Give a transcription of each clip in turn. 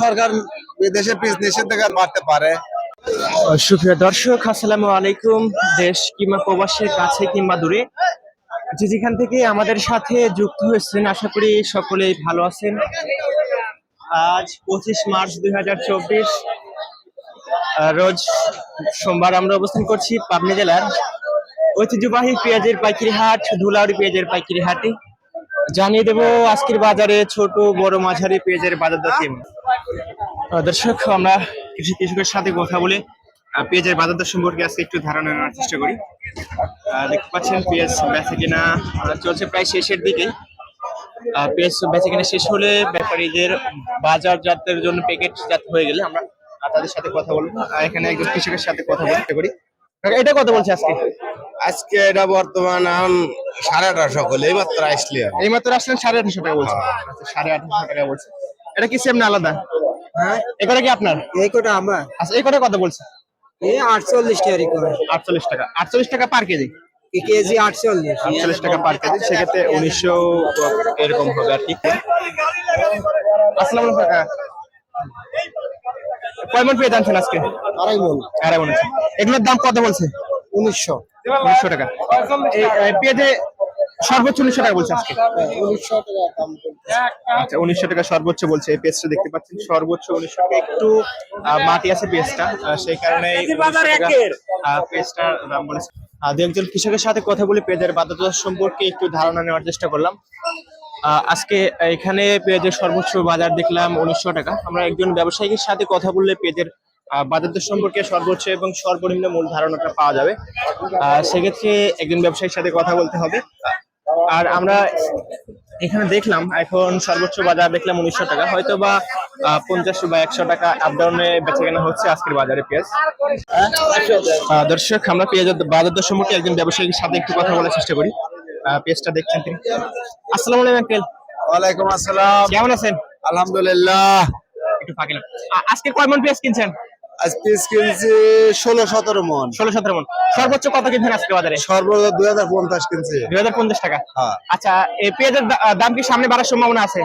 সরকার দেশের পিস নিষেধাজ্ঞা বাড়তে পারে। সুপ্রিয় দর্শক, আসসালামু আলাইকুম। দেশ কিংবা প্রবাসের কাছে কিংবা দূরে যে যেখান থেকে আমাদের সাথে যুক্ত হয়েছেন, আশা করি সকলেই ভালো আছেন। আজ 25 মার্চ 2024 রোজ সোমবার আমরা অবস্থান করছি পাবনা জেলার ঐতিহ্যবাহী পেঁয়াজের পাইকারি হাট ধুলাউড়ি পেঁয়াজের পাইকারি হাটে। জানিয়ে দেব আজকের বাজারে ছোট বড় মাঝারি পেঁয়াজের বাজার দর কেমন। দর্শক, আমরা কৃষকের সাথে কথা বলে পেঁয়াজের বাজার দর সম্পর্কে আজকে একটু ধারণা নেওয়ার চেষ্টা করি। দেখতে পাচ্ছেন পেঁয়াজ বেচা কিনা চলছে প্রায় শেষের দিকে। পেঁয়াজ বেচা কিনা শেষ হলে ব্যাপারীদের বাজারজাতের জন্য প্যাকেটজাত হয়ে গেলে আমরা তাদের সাথে কথা বলবো। এখানে একজন কৃষকের সাথে কথা বলতে করি। এটা কত বলছে আজকে? আজকে এটা বর্তমান 1850 করলে এইমাত্র আসলে এইমাত্র আসলেন 1850 টাকা বলছে। আচ্ছা, 1850 টাকা বলছে। এটা কি সেম না আলাদা? হ্যাঁ, এই কটা কি আপনার? এই কোটা আমার আচ্ছা, এই কটা কত বলছে? এই 48 টাকা করে 48 টাকা। 48 টাকা পার কেজি। কেজি 48 48 টাকা পার কেজি, সেক্ষেত্রে 1900 এরকম হবে আর কি। আসসালামু আলাইকুম কাকা। কয় মন পেয়ে জানছেন আজকে? আড়াই মন আড়াই মন। এগুলোর দাম কত বলছে? 1900 টাকা। এই পেঁয়াজে সর্বোচ্চ 1900 টাকা বলছে আজকে। 1900 টাকা দাম বলছে। আচ্ছা, 1900 টাকা সর্বোচ্চ বলছে। এই পেঁয়াজটা দেখতে পাচ্ছেন সর্বোচ্চ 1900 টাকা। একটু মাটি আছে পেঁয়াজটা, সেই কারণে পেঁয়াজটার দাম বলেছে। দু একজন কৃষকের সাথে কথা বলে পেঁয়াজের বাজার দর সম্পর্কে একটু ধারণা নেওয়ার চেষ্টা করলাম। আজকে এখানে পেঁয়াজের সর্বোচ্চ বাজার দেখলাম 1900 টাকা। আমরা একজন ব্যবসায়ীর সাথে কথা বললে পেঁয়াজের বাজার দর সম্পর্কে সর্বোচ্চ এবং সর্বনিম্ন মূল ধারণাটা পাওয়া যাবে। সেক্ষেত্রে একজন ব্যবসায়ীর সাথে কথা বলতে হবে। আর আমরা এখানে দেখলাম এখন সর্বোচ্চ বাজার দেখলাম 1900 টাকা, হয়তো বা 50 বা 100 টাকা আপ ডাউনে বেচে কেনা হচ্ছে আজকের বাজারে পেঁয়াজ। দর্শক, আমরা পেঁয়াজের বাজার দর সম্পর্কে একজন ব্যবসায়ীর সাথে একটু কথা বলার চেষ্টা করি। পেঁয়াজটা দেখছেন তিনি। আসসালামু আলাইকুম আঙ্কেল। ওয়ালাইকুম আসসালাম। কেমন আছেন? আলহামদুলিল্লাহ। একটু ফাঁকি না। আজকে কয় মন পেঁয়াজ কিনছেন? আজ পিস কিনছি 16-17 মন। 16-17 মন। সর্বোচ্চ কত কিনছেন আজকে বাজারে? সর্বোচ্চ 2050 কিনছি। 2050 টাকা। হ্যাঁ। আচ্ছা, এই পেঁয়াজের দাম কি সামনে বাড়ার সম্ভাবনা আছে?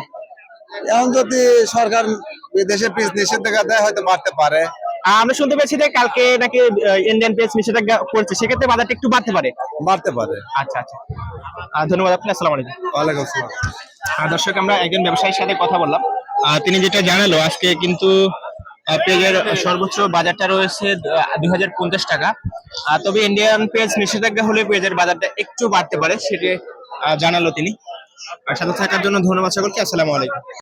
এখন যদি সরকার দেশের পিস নিষেধাজ্ঞা দেয় হয়তো বাড়তে পারে। আমরা শুনতে পেয়েছি যে কালকে নাকি ইন্ডিয়ান পেঁয়াজ নিষেধাজ্ঞা করছে, সেক্ষেত্রে বাজারটা একটু বাড়তে পারে। বাড়তে পারে। আচ্ছা আচ্ছা, ধন্যবাদ আপনি। আসসালামু আলাইকুম। ওয়ালাইকুম আসসালাম। দর্শক, আমরা একজন ব্যবসায়ীর সাথে কথা বললাম। তিনি যেটা জানালো, আজকে কিন্তু পেঁয়াজের সর্বোচ্চ বাজারটা রয়েছে 2050 টাকা। তবে ইন্ডিয়ান পেঁয়াজ নিষেধাজ্ঞা হলে পেঁয়াজের বাজারটা একটু বাড়তে পারে, সেটা জানালো তিনি। সাথে থাকার জন্য ধন্যবাদ সকলকে। আসসালামু আলাইকুম।